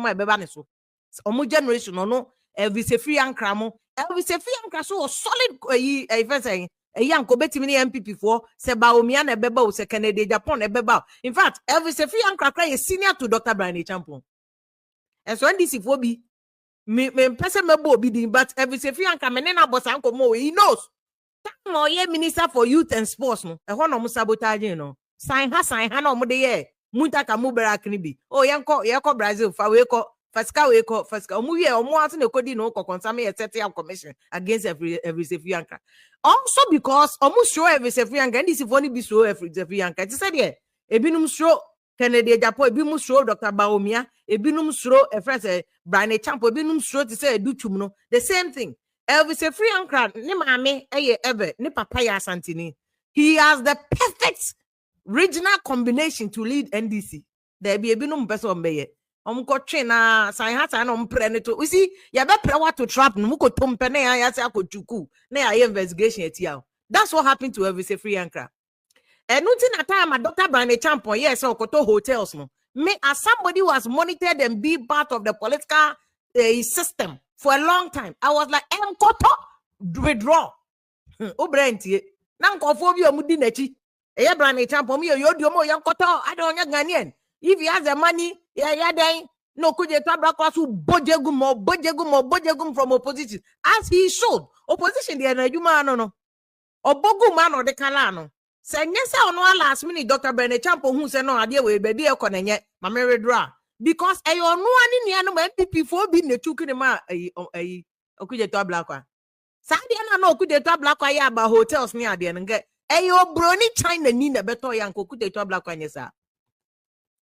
mo ebeba ne so omo generation no Elvis Free Ankra mo Elvis Free Ankra so solid first yanko betimi ne NPP for se Baomia na ebeba o se Kennedy Agyapong na ebeba. In fact, Elvis Free Ankra is senior to Dr. Brian Agyapong. And so NDC for be me person me bo bi but Elvis Free Ankra me na boss anko mo he knows. Time ye minister for youth and sports no. E ho no mo sabotage no. Sign ha no mo de ye. Munta ka mo berak ni bi. Oh yenko Brazil fa we ko Fasika omu ye omu ati ne kodi no kokonsame ye set ya commission against every Sefianka. Also because omu show every Sefianka and this if only be show every Sefianka. It said here ebinum show Kennedy Agyapong ebinum show Dr. Baomia ebinum show a friend say Brian Agyapong ebinum show to say edutum no the same thing. Elvis Sefianka ne maame eye ebe ne papa ya Asantini. He has the perfect regional combination to lead NDC. There be ebinum person mbeye. Trainer sign hat and to we see ya be what to trap no ko tompe na ya say akochuku na ya investigation etiao. That's what happened to Elvis Free Ankra. And nothing at time Dr. Brian Agyapong yes okoto hotels no. Me as somebody who has monitored and be part of the political system for a long time. I was like koto withdraw. Obrenti na nkofo bi omudi nachi. Eye Brian Agyapong me yodi omo yankoto I don't Ghanaian. If he has the money, then no could you talk about bojegum from opposition as he showed. Opposition the no. Or bogu man or the calano. Say yes, on one last minute, Dr. Agyapong who said no idea we baby a conne, Mamma draw. Because I no one in the NPP for being the two kinema a could you talk black one. Sadiana no could you talk black about hotels near the end get a brony China Nina better young could they talk black one, yes, sir.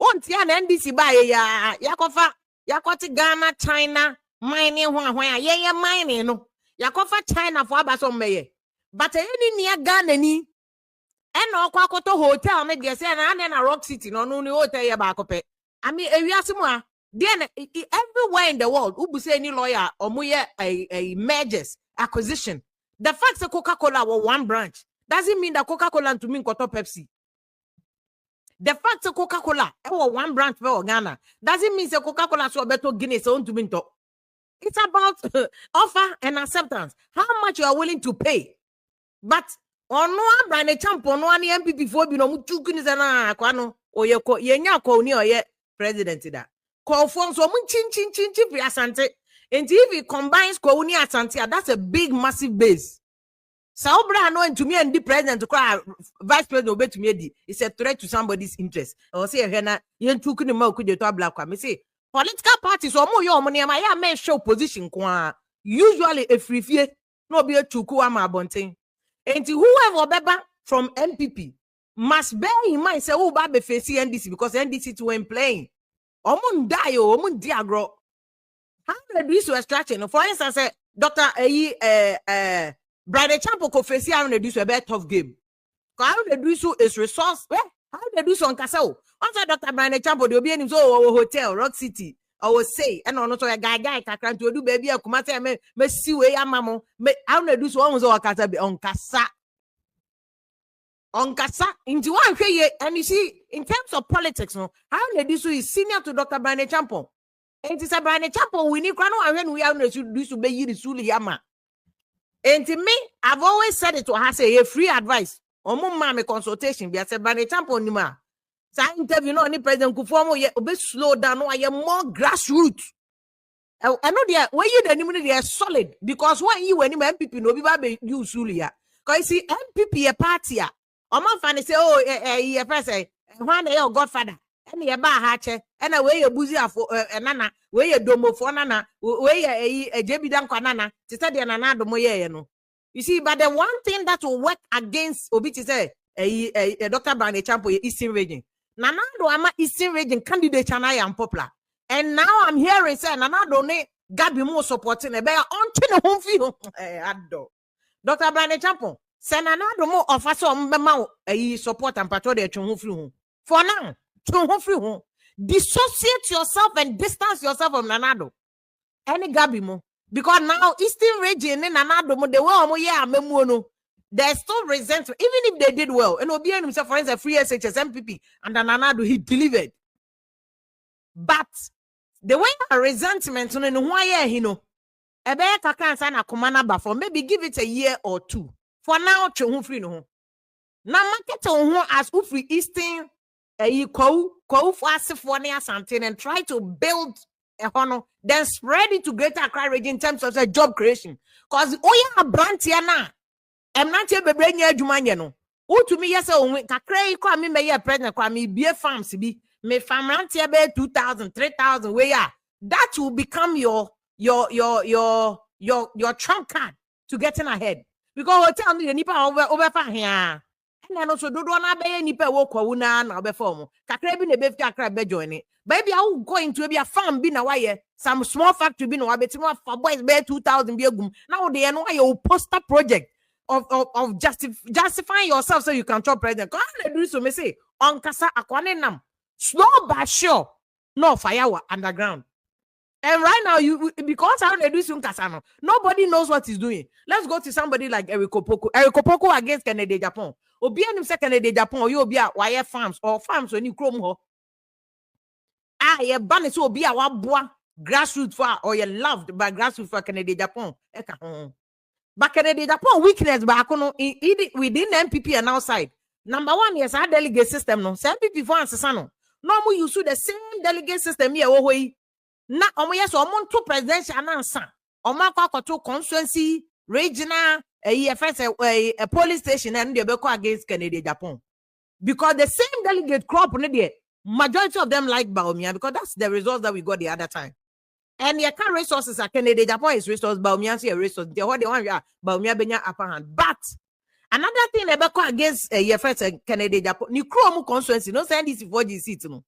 Onti ya NDC ba ya yakofa yakoti Ghana China mining hwan ye mining no yakofa China for abaso meye but any near Ghana ni eno kwa akoto hotel me de say na Rock City no hotel ye ba akope I mean ewiase mu a then everywhere in the world ubu say any lawyer omoye a mergers acquisition the fact that Coca-Cola was one branch doesn't mean that Coca-Cola to mean koto Pepsi. The fact that Coca-Cola one branch for Ghana doesn't mean that Coca-Cola so better Guinness on to minto. It's about offer and acceptance. How much you are willing to pay. But on no Brian Agyapong no any NPP for be no mutu Guinness na kwano oyeko yenya ko ni oye president da. Call for so mun chin pri Asante. And if he combines ko ni Asante, that's a big massive base. Saobra no to me and the president to cry vice president obey to me it's a threat to somebody's interest. Or say hena yen took the mo could you to black me say political parties or more your money my ya men show position kwa usually a free fear no be a chuku ama bonting. And whoever beba from NPP must bear in mind say oh ba face NDC because NDC to when playing omun die o omun diagro how do this extraction for instance Dr. Brian Agyapong ko face how they do so a bet tough game. How they do so is resource. How they do so on Kasao. Once Dr. Brian Agyapong they be in so hotel Rock City. I will say and on so a guy can to do baby a kumate me see we ya mamo me how they do so on so kasa be on kasa into one way and you see in terms of politics no how they do so is senior to Dr. Brian Agyapong. And it's a Brian Agyapong we need kwano when we have to do so be yiri suli yama. And to me, I've always said it to her, say a free advice. Omo mama consultation. Be I said, Brian Agyapong ni ma. Sa interview no any president Kufuor ye obe slow down. No, I am more grassroots. I know they when you the they are solid because when you any MPP no be ba you sulia. Cause see MPP a party a. Omo fan say oh person one your godfather. Any a ba ha che. And away your buzi afo nana. We ye domo for nana, we ye a jebidan kwanana, to study an anado moye no. You see, but the one thing that will work against Obiti say a Dr. Brian Agyapong Eastern region. Nanado ama Eastern region candidate and I am popular. And now I'm hearing say Nanado ne Gabi more supporting a bear on the home field. Dr. Brian Agyapong, say Nanado more of us on a support and patrol their chum flew. For now, chum flew. Dissociate yourself and distance yourself from Nanado. Any Gabimo. Because now Eastern region in Nanado, the way there's still resentment, even if they did well. And Obian himself, for instance, free SHS MPP and Nanado, he delivered. But the way a resentment no why he no ebe kaka nsa na komana ba for maybe give it a year or two for now twe ho free no ho na market ho as ufri eastern ko for asefo ne asante and try to build a hono then spread it to Greater Accra region in terms of job creation cause oya branch ya na emnante bebre nya adwuma nye no utumi yesa onwe kakra yi kwa me meye president kwa me bie farms bi me farm rantie be 2000 3000 we ya that will become your trump card to getting ahead because hotel ni nipa over fa here and also do na be nipa wo kwawu na obefa kakra bi na be fi akra be join it baby I will go into a farm bi na waye some small factory bi na wabetimo for boys be 2000 bi agum now dey no waye poster project of justifying yourself so you can chop president. Come on, do so me say on kasa akwane nam slow but sure no fire underground. And right now you because I don't do some kasa nobody knows what he's doing. Let's go to somebody like Eric Opoko against Kennedy Agyapong. Obi anim say Kennedy Agyapong you obi a wire farms or farms when you chrome ho. Ye ban so obi a wa boa grassroots for or you loved by grassroots for Kennedy Agyapong. But Kennedy Agyapong weakness back within NPP and outside. Number one, yes, our delegate system no. Some NPP for answer no. No more use the same delegate system here. Na omo yes omo to presidential announcer. Omo akwa to constituency regional a police station and they be against Kennedy Agyapong. Because the same delegate crop no there. Majority of them like Bawumia because that's the results that we got the other time. And your current resources are Kennedy Agyapong is resource, Bawumia is a resource. The one Bawumia benya upper hand. But another thing about against your first Kennedy Agyapong, ni kromu constituency, no send this for the seat no.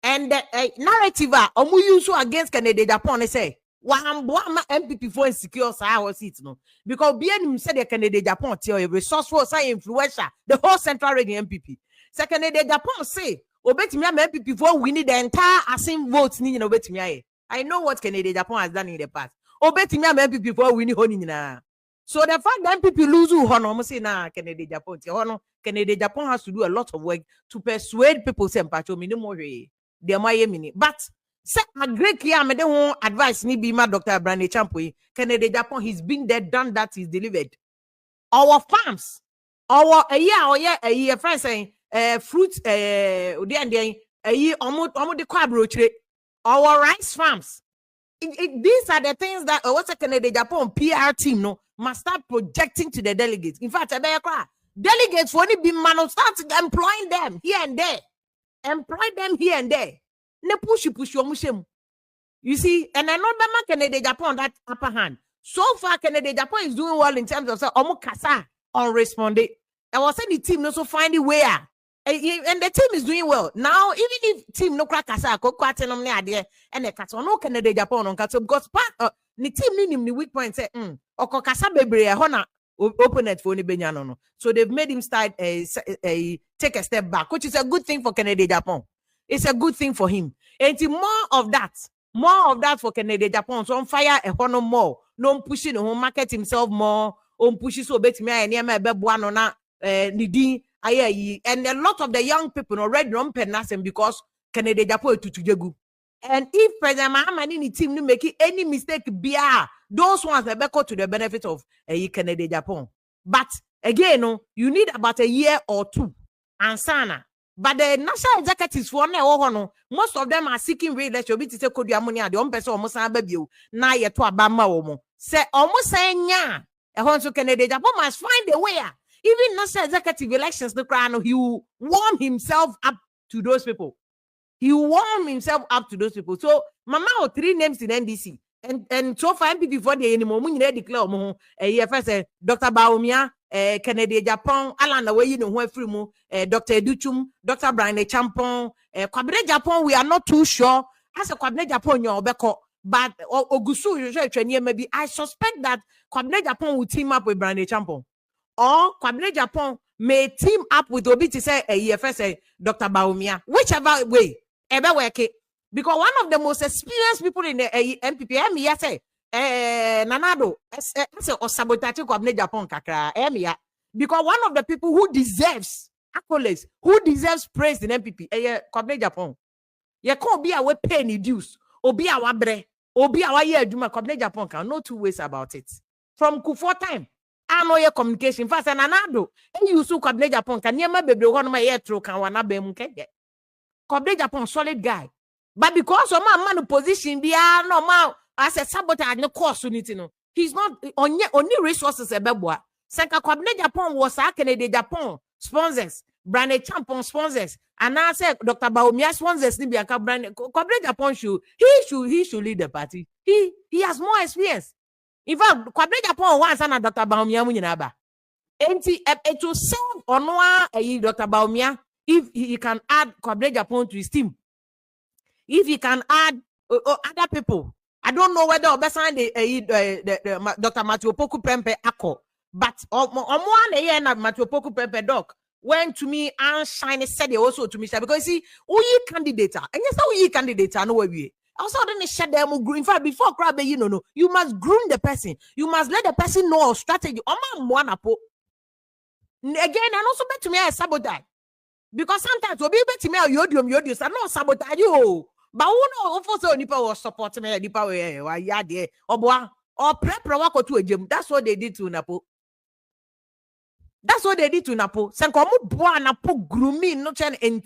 And the narrative omu use against Kennedy Agyapong they say, "Wahambwa NPP for insecure sa seat no." Because BNM said the Kennedy Agyapong tell a resourceful, say influencer, the whole central region NPP. So Kennedy Agyapong say, "Obetimi NPP for winning the entire asking votes ni na obetimi." I know what Kennedy Agyapong has done in the past. Obetimi NPP for winning honi na. So the fact that NPP lose hono, say na Kennedy Agyapong. Kennedy Agyapong has to do a lot of work to persuade people say mpacho minimum way. But say a great clear me de advice ni be my Dr. Brandy Champo. Kennedy Agyapong, he's been there, done that, he's delivered. Our farms, our a year friend saying fruit the crab our rice farms. These are the things that what's a Kennedy Agyapong PR team no must start projecting to the delegates. In fact, delegates for any be man start employing them here and there. Employ them here and there. Ne push your you see, and another man Kennedy Agyapong that upper hand. So far, Kennedy Agyapong is doing well in terms of kasa on responding. I was saying the team also find it where. And the team is doing well. Now, even if team no crack kasa, and the kasa no Kennedy Agyapong on kasa because part the team the weak point say, oko kasa bebre hona open it for any benyano. So they've made him start take a step back, which is a good thing for Kennedy Agyapong. It's a good thing for him. And more of that for Kennedy Agyapong. So on fire a honor more. No pushing on market himself more. On pushes so bet me and yama bebuano na nidi aye. And a lot of the young people already don't penasem because Kennedy Agyapong to jegu. And if President Mahama in the team no make any mistake, those ones will be to the benefit of Kennedy Agyapong. But again, you need about a year or two. And sana. But the national executives for now, most of them are seeking re-election. To say could money the one person almost baby na ye to abama omo. Say almost saying yeah. A Kennedy Agyapong must find a way. Even national executive elections, the crown he will warm himself up to those people. He warmed himself up to those people. So, Mama, 3 names in NDC. And so far, NPP before the anymore, we declare first Dr. Bawumia, Kennedy Agyapong, Alan the way you know where free Dr. Educhum, Dr. Brian Champon, Kwabena Agyapong, we are not too sure. As a Kwabena Agyapong, you're beko, but Ogusu, maybe I suspect that Kwabena Agyapong will team up with Brian Champon. Or Kwabena Agyapong may team up with Obi to say first Dr. Bawumia, whichever way. Because one of the most experienced people in the NPP, say, Nanado, or sabotage Kwabena Agyapong kakra, because one of the people who deserves accolades, who deserves praise in NPP, Kwabena Agyapong. You can't be away paying dues. obi a wabre, obi a waye adwuma Kwabena Agyapong can no two ways about it. From Kufuor time, I know your communication fast and anado. And you so Kwabena Agyapong can near my baby one my ear through can wana be munke. Kwabena Agyapong solid guy. But because of my man position, be no man as a sabotage no course unity no. He's not only resources a beboa. Senka Kwabena Agyapong was a Canadian Japan sponsors, Brand Champon sponsors, and I said Dr. Bawumia sponsors Nibiaka Brand Kwabena Agyapong he should lead the party. He has more experience. In fact, Kwabena Agyapong once and Dr. Bawumia Munyaba. And it will serve on Dr. Bawumia if he can add Kwabena Agyapong to his team. If he can add other people. I don't know whether Obesan the Dr. Matthew Poku Prempe Ako, but one Matthew Poku Prempe doc went to me and shine said also to me because see, we candidate and yes, we candidate no way. Also, then share them. In fact, before crab, you must groom the person. You must let the person know strategy. Again, and also bet to me I sabotage because sometimes we'll be bet to me yodium. I know sabotage you. But who know also nipa was supporting me nipa we ya de oboa or prep wako to a gym. That's what they did to Napo. That's what they did to Napo. Sankomu boa Napo grooming no chen and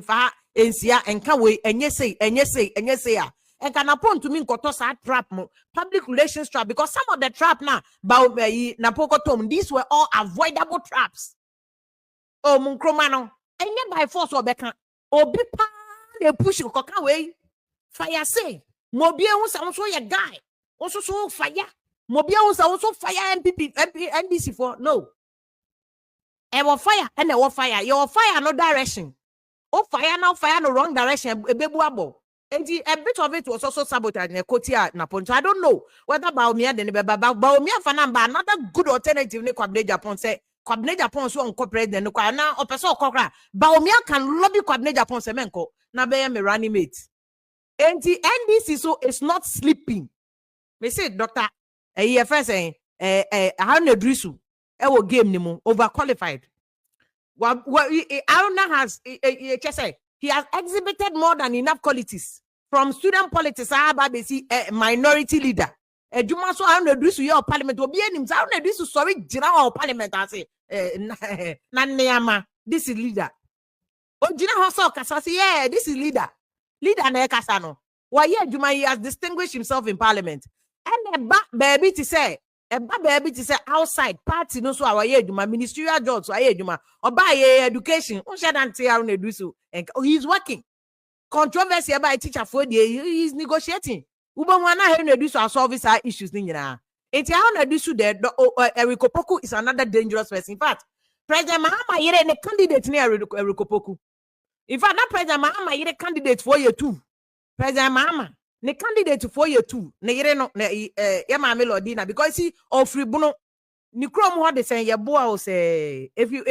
fa ensia and can we and yes say and can upon to me kotosa trap public relations trap because some of the trap now about Napo kotom these were all avoidable traps. Oh munkromano and yet by force or bekan obi pa they push you away. Fire say Mobia was also a guy. Also so fire. Mobia was also fire NPP NBC for no. I will fire and I will fire. You will fire no direction. Oh fire now fire no wrong direction. A baby wobble. And a bit of it was also sabotaged in a cotia Napon. So I don't know whether Bawumia then Bawumia Fanamba another good alternative. Kwabena Agyapong say Kwabena Agyapong so uncorporate then now or person kokra. Bawumia can lobby Kwabena Agyapong semenko. Na be me running mate. And the NDC so is not sleeping. Me say doctor first saying Haruna Drisu will game nimu overqualified. Haruna has he has exhibited more than enough qualities from student politics. Minority leader. Juma so Haruna Drisu your parliament will be him. Haruna Drisu sorry general parliament I say na this is leader. Ojina Hoso Kasasi, yeah, this is leader. Leader na Kasano. Why yeah, Juma he has distinguished himself in parliament. And a baby to say outside party no so our Juma ministerial jobs so Juma or by education. And he's working. Controversy about teacher for the he's negotiating. Ubamwana reduce our service issues. It's how Nadusu there. Eric Opoku is another dangerous person. In fact, President Mahama yere a candidate near Eric Opoku. In fact, that President Mahama yere candidate for year 2. President Mahama ne candidate for year 2. Ne yere no Yama Melodina because he of free bono. Ni krom ho de say ye boa o say if you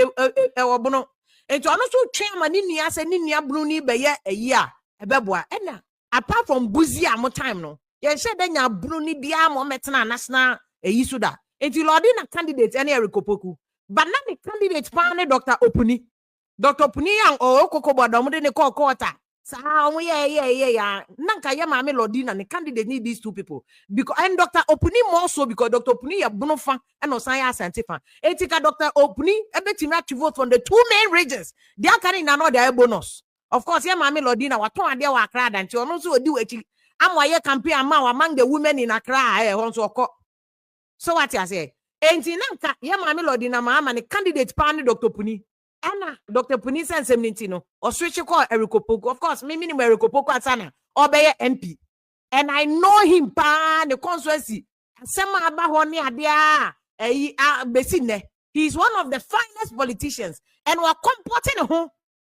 bono. And to also chairman ni ase ni nia bruni be ye a year e beboa. And apart from buzia mo time no. Ye said then ya bruni bia mo metna national yisuda. And to Lordina candidate any Eric Opoku. But not the candidate pane Dr. Opuni. Dr. Opuni yang koko bodo mo de ne call quarter. Sa yeah. Nanka ya mame Lordina the candidate need these two people. Because and Dr. Opuni more so because Dr. Opuni ya bonofa and osanya scientific. Etika Dr. Opuni ebetimi to vote from the 2 main regions. They are carrying another bonus. Of course, ya mame Lordina waton ade wa Accra dan ti ono so odi wachi. Amwa campaign among the women in Accra so what you say? Enti nanka ye mame Lordina Mahama ne candidate pan Dr. Puni. Anna Dr. Puni sense no or switch call Eric Opoku. Of course, me meaning Eric Opoku atana or be MP. And I know him pan the constituency. Sema aba honi adia besine. He is one of the finest politicians and we are comporting home.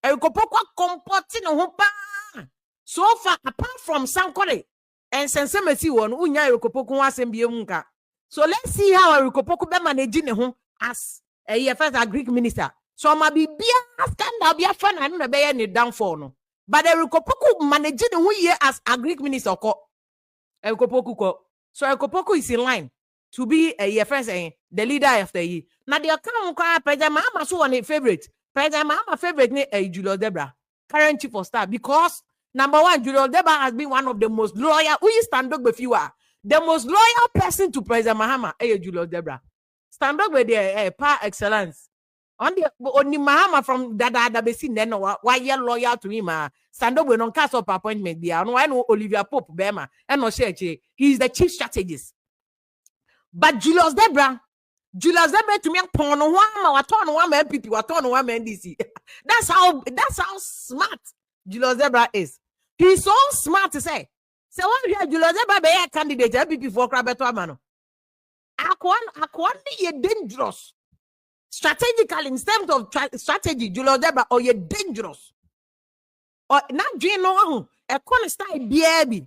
Eric Opoku comporting home pa. So far apart from Sankore and Sensemesi one unya Eric Opoku wasembie munka. So let's see how Eric Opoku be managing home as a first Greek minister. So ma be scandal be a fan and no be any downfall no. But Eric Opoku managing who year as a Greek minister ko. Eric Opoku ko. So Eric Opoku is in line to be a first the leader of the year. Now the account President Mahama so one favorite. President Mahama favorite ne Julius Debra, current chief of staff because Number one, Julius Deba has been one of the most loyal. We stand up with you are the most loyal person to President Mahama. Hey, Julius Debra. Stand up with the par excellence. Only Mahama from Dada Besi then why you're loyal to him. Stand up with on cast of appointment. There, no, I know Olivia Pope Bema and no Sheche. He's the chief strategist. But Julius Debra to me upon one NPP, one NDC. That's how smart Julius Debra is. He's so smart to say. So what you Julius Debra be a candidate NPP for Krabeto Amano. Akwan ye dangerous. Strategically, in terms of strategy, Julius Debra or ye dangerous. Or not Jane no a corner style baby.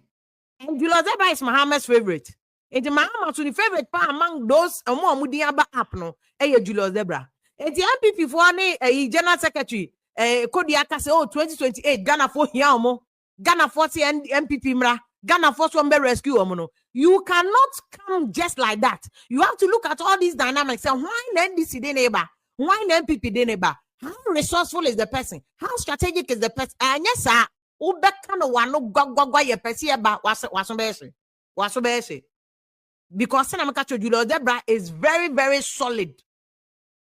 And Julius Debra is Mahama's favorite. And the Mahama to the favorite part among those and more Mudiaba Apno, Julius Debra. And the NPP for a general secretary, Kodiaka say, 2028, Ghana for Yamo, Ghana 40 and NPP Mra, Ghana for some rescue Omono. You cannot come just like that. You have to look at all these dynamics and why NDC de neighbor, why NPP de neighbor, how resourceful is the person, how strategic is the person, and yes, sir, Ube kind of one no go your person about what's because Julius Debra is very, very solid.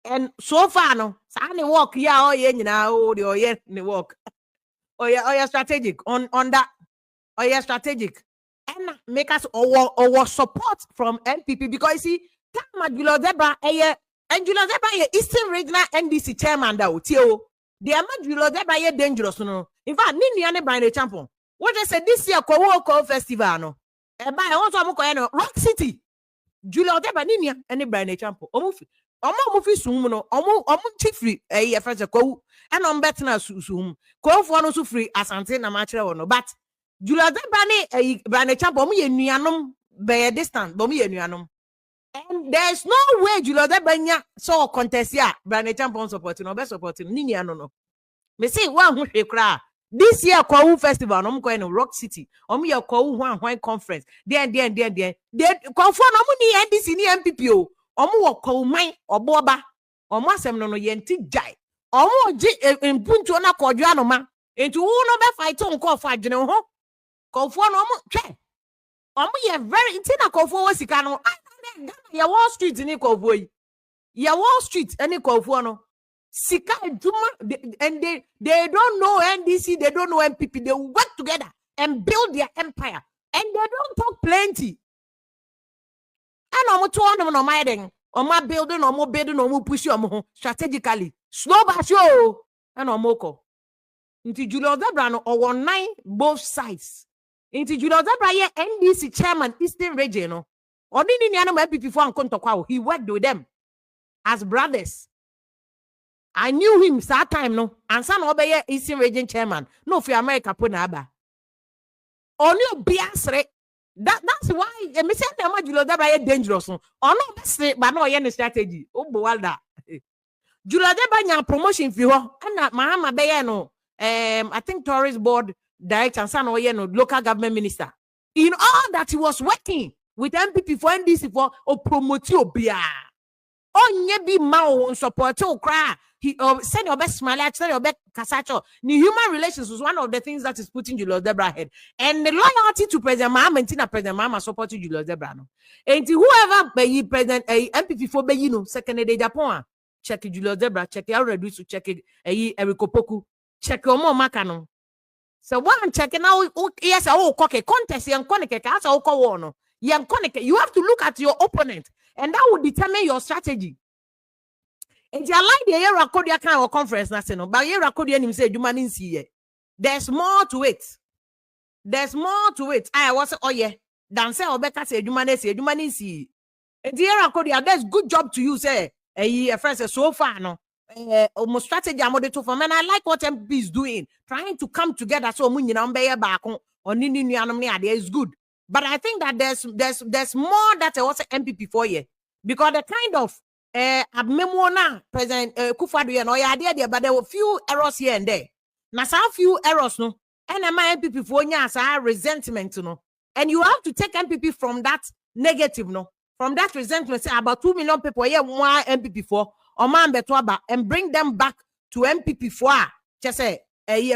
And so far, no, Sani walk, yeah, the walk. Oh, yeah, strategic on that. Oh, yeah, strategic. And make us our support from NPP because you see, Julius Debra, and Julius Debra, Eastern Regional NDC chairman, that the amount Julius Debra dangerous, no. In fact, Nini and Brian Champion. What they said this year, Kowo Festival, no. And by also Rock City, Julius Debra, Nini and Brian Champion. Omo sum no omo free first ko and on better sum ko for no so free asante na ma kire wono but Julius Debra ne Brian Champion omo ye nuanom be distance but omo ye nuanom and there's no way Julius Debra nya so contest ya Brian Champion support no be support ni no me say one hu hwe kra this year Kowu festival no ko no Rock City omo ye Kowu hwan conference then they confirm no mo ni NDC ni NPP o omo wo kwuman oboba omo asem no yenti jai omo ji impuntu na kodwo anoma enti wo no be fight on call for adwene ho kofo no omo hwe omo ye very intina kofo wo sika no ya Wall Street ni kofo yi ya Wall Street any kofo no sika eduma and they don't know NDC, they don't know NPP, they work together and build their empire and they don't talk plenty. And I'm to no minding on my building or more building or more push you strategically. Slow but show and moko. Into Julius Debra or 19 both sides. Into Julius Debra NDC chairman Eastern Region. Or didn't you know NPP for Ankontokwa? He worked with them as brothers. I knew him that time no. And son obey Eastern Region chairman. No for America punaba. Only biasre. That's why me say them Julius Debra dangerous. Oh no, but no any strategy. Oh Buwalda. Julius Debra nya promotion fi ho. And Mahama be no I think tourist board director and son no local government minister. In all that he was working with NPP for NDC for promote obia. Onye bi ma o support o kra. He send your best smile, send your best kasacho. The human relations was one of the things that is putting Julius Debra ahead. And the loyalty to President Mahama and President Mahama supporting Julius Debra. No. And whoever be President NPP for be second day Agyapong, check Julius Debra, check already to check Eriko Poku, check Omo Makano. So one checking now, yes, contest, young Koneke, as I call one. Young Koneke, you have to look at your opponent, and that will determine your strategy. And you like the year Rakodia kind of conference, national, but year Rakodia him say, you man see there's more to it. There's more to it. I was dance or better say, you man see. And the year Rakodia, that's good job to you, say, a friend so far, no. Almost strategy I'm to for men. I like what MP is doing, trying to come together. So mun yina back on nini is good. But I think that there's more that was MPP for you because the kind of Abmemona President Kufadu and Oya but there were few errors here and there. Now some few errors no, and my MPP for you resentment no, and you have to take MPP from that negative no, from that resentment. Say about 2 million people here more MPP for or man betwaba and bring them back to MPP for just say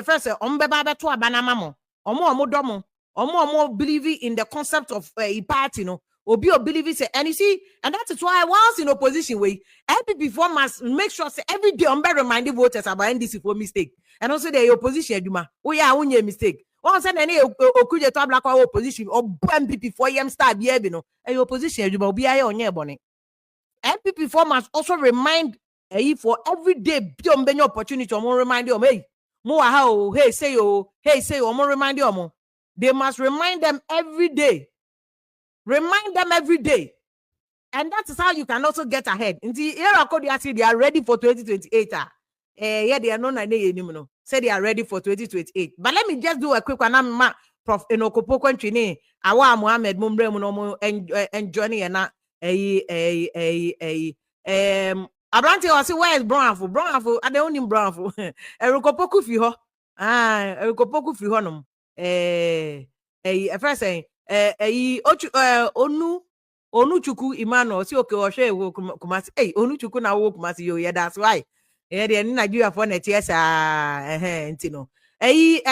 first beba betwa banamamo omo domo, omo believe in the concept of a party, no. Obi or believe it, and you see, and that is why once in opposition way, NPP form must make sure say every day on reminding voters about NDC for mistake, and also the opposition Juma. Oh yeah, only mistake. Once and any okuje to black opposition or NPP for yam start be no, a opposition Juma be on your bonnet. NPP form must also remind for every day be on any opportunity or more remind you, hey, more how, hey say oh, more remind you. They must remind them every day. Remind them every day. And that is how you can also get ahead. In the era code, they are ready for 2028. Yeah, they are not anymore. Say they are ready for 2028. But let me just do a quick one. I'm Prof. Enokopo Kwentrini. Awa Muhammad Mumbre Munomo and Johnny and Abrante was where is Brownful? Brownful, I don't need Brownful. Erukopoku Fiho. Erukopoku Fihonum. First saying. Onu chuku Emmanuel si okay o hwe wo kumasi onu chuku na wo kumasi yo yeah that's why the Nigeria for net yes ntino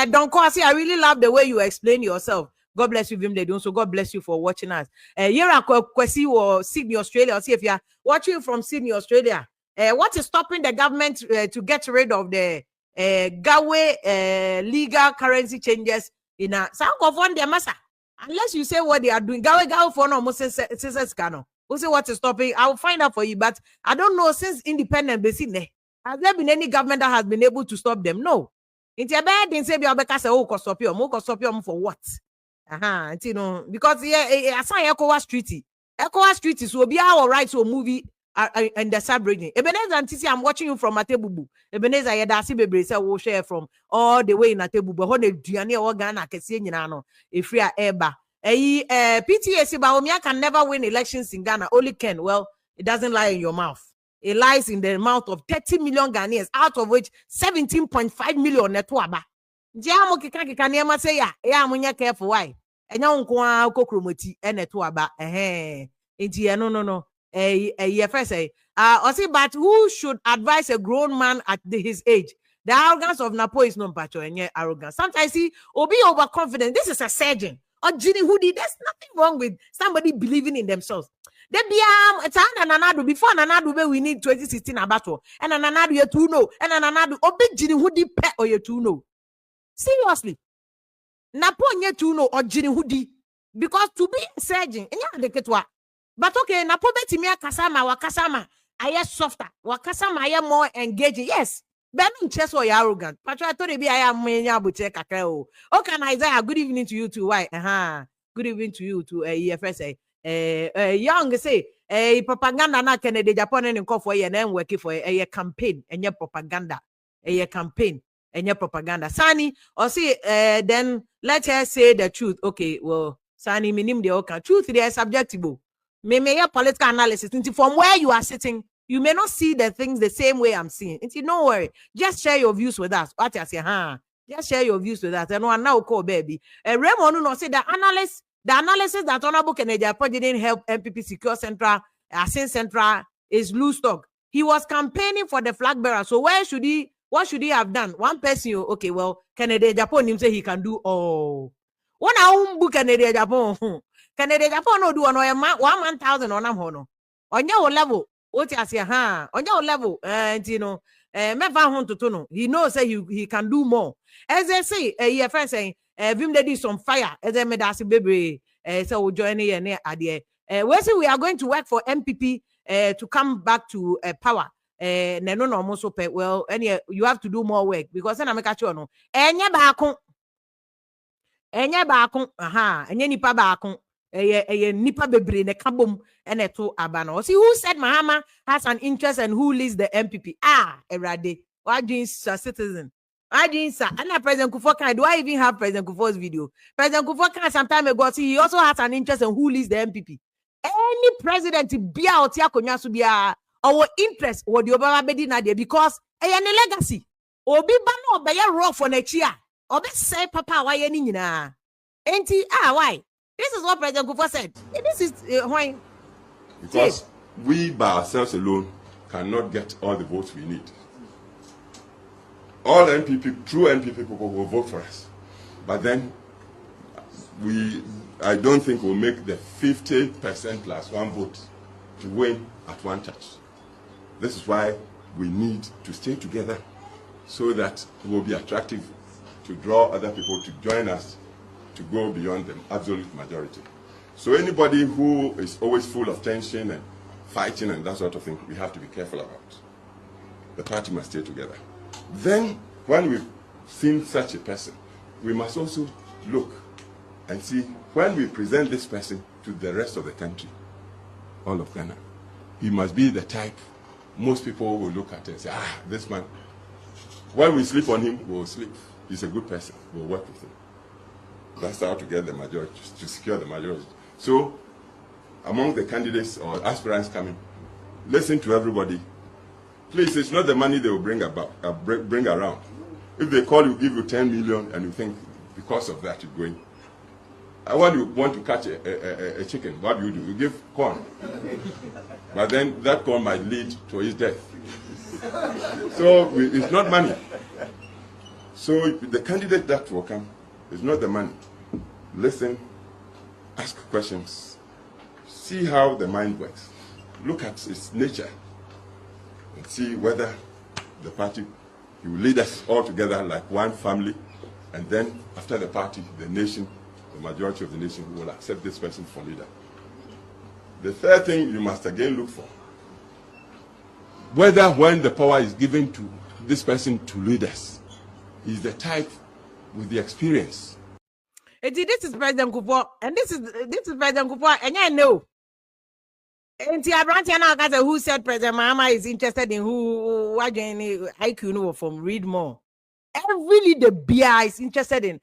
don't call see I really love the way you explain yourself. God bless you Vim Lady, so God bless you for watching us. Here kwesi or Sydney Australia, see if you are watching from Sydney Australia. What is stopping the government to get rid of the Gawe legal currency changes in a South of one their massa? Unless you say what they are doing, go for no most scano. We'll say what is stopping. I'll find out for you, but I don't know since independent basically. Has there been any government that has been able to stop them? No. It's a bad thing. Say, stop you for what? You know, because I saw ECOWAS treaty. ECOWAS treaties will be our rights to a movie and the sub-region. Ebenezer Antisi, I'm watching you from Atebubu. Ebenezer Yadasi Bebresa will share from all the way in Atebubu. Hone Diane Organa Kesiano, if we are Eba. PTSD Baumia can never win elections in Ghana. Only can. Well, it doesn't lie in your mouth. It lies in the mouth of 30 million Ghanaians, out of which 17.5 million netwaba. Jamo kika niema say ya munya careful why. Enya unko kokromoti netwaba. No. First say, but who should advise a grown man at his age? The arrogance of Napo is no pacho and arrogance. Sometimes see, or be overconfident. This is a surgeon or Ginny Hoodie. There's nothing wrong with somebody believing in themselves. They be Nanadu before Nanadu we need 2016 battle and Nanadu you two know and Nanadu or big Ginny Hoodie pet or you two know. Seriously, Napo you two know or Ginny Hoodie because to be a surgeon and you get what. But okay, na pobeti mi akasama wakasama aye softer, wakasama aye more engaging. Yes, but no chest or arrogant. But I thought be I am menya buche kakra o. Okay, Isaiah, good evening to you too. Why? Good evening to you too. EFSA. Young say propaganda na Kennedy Japan and call for ye na working for a campaign and your propaganda. A campaign and your propaganda. Sani or say then let us say the truth. Okay, well, Sani minim the okay. Truth they are subjective. May your political analysis from where you are sitting, you may not see the things the same way I'm seeing. No worry, just share your views with us. What I say, just share your views with us. And one now call baby. Raymond no say the analysis that Honorable Kennedy Agyapong didn't help NPP secure Central, Central is loose talk. He was campaigning for the flag bearer. So what should he have done? One person, okay, well, Kennedy Agyapong him say he can do all. One book Kennedy Agyapong. Canada Japan no do on 1,000 on am hono. On your level, what I say, on your level, and you know, he knows that he can do more. As I say, your friend saying, Vim Lady is on fire, as I made us baby, so join here near Adia. We say we are going to work for NPP to come back to power. Well, and you have to do more work because then I'm a catch on. And nipa baako nipa bebre ne kabom ene to abano. See who said Mahama has an interest and who leads the NPP. Erade. Why doing citizen? Why doing sir? And President Kufuor, do I even have President Kufuor's video? President Kufuor some time ago, see he also has an interest in who leads the NPP. Any president be out here konyasu our interest what the Obama bedi na because a legacy. Obi bano be raw for next year. Obi say papa why any nyina. Enti why? This is what President Kufuor said. This is why. Because we by ourselves alone cannot get all the votes we need. All NPP, true NPP people will vote for us. But then I don't think we'll make the 50% plus one vote to win at one touch. This is why we need to stay together so that it will be attractive to draw other people to join us to go beyond the absolute majority. So anybody who is always full of tension and fighting and that sort of thing, we have to be careful about. The party must stay together. Then, when we've seen such a person, we must also look and see when we present this person to the rest of the country, all of Ghana, he must be the type most people will look at and say, this man, when we sleep on him, we'll sleep. He's a good person. We'll work with him. That's how to get the majority, to secure the majority. So, among the candidates or aspirants coming, listen to everybody. Please, it's not the money they will bring around. If they call you, give you 10 million, and you think because of that you're going. When you want to catch a chicken, what do? You give corn. But then that corn might lead to his death. So it's not money. So the candidate that will come is not the money. Listen, ask questions, see how the mind works, look at its nature, and see whether the party will lead us all together like one family, and then after the party, the nation, the majority of the nation will accept this person for leader. The third thing you must again look for, whether when the power is given to this person to lead us, is the type with the experience. This is President Kupo, and this is President Kupo, and I know. And who said President Mahama is interested in who IQ know from read more. Really the BI is interested in.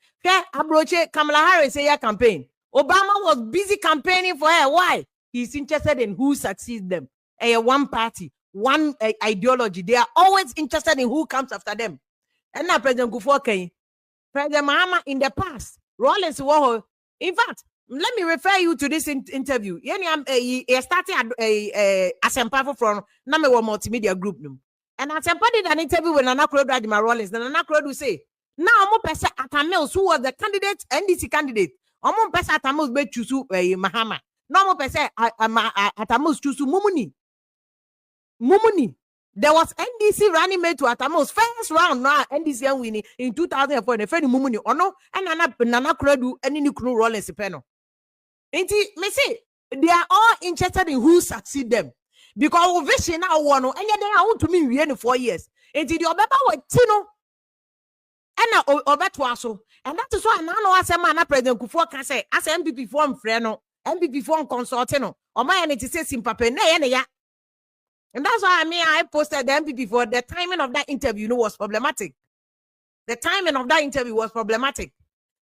Abroche Kamala Harris say campaign. Obama was busy campaigning for her. Why? He's interested in who succeeds them. One party, one ideology. They are always interested in who comes after them. And now President Kufuor, President Mahama in the past, Rawlings Warhol. In fact, let me refer you to this interview. He started as a from Namewa Multimedia Group. And Asempa did an interview with Nana Krodo Rawlings. And Nana Krodo will say, now Omo Pesa Atamils, who was the candidate, NDC candidate, Omo Pesa Atamils be chusu Mahama. No Omo Pesa Atamils chusu Mumuni. There was NDC running mate to Atamils first round now NDC winning in 2004 and friend Mumuni ono and Nana Krodo and Nikunu Rawlings Peno. Inti me say they are all interested in who succeed them. Because vision now one and yet they are out to me in 4 years. Inti the obeba wa tino and obetwaso. And that is why now as a man President Kufuor can say as NPP form freno, NPP form consulting or my and it says sympathy ya. And that's why I posted the NPP for the timing of that interview was problematic. The timing of that interview was problematic.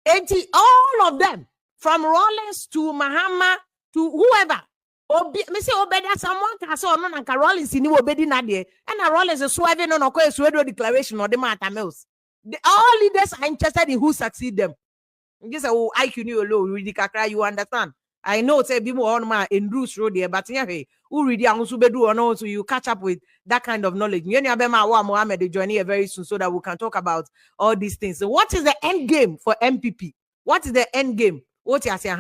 And all of them, from Rawlings to Mahama to whoever, me say obedi someone can say no na Rawlings ni obedi na de, and Rawlings is swerving on a swedo declaration or the Matamils. All leaders are interested in who succeed them. Just IQ ni low, you understand? I know say people on my in Bruce Road there, but yeah, who read so you catch up with that kind of knowledge. Mohammed join here very soon so that we can talk about all these things. So what is the end game for NPP? What is the end game? What you say,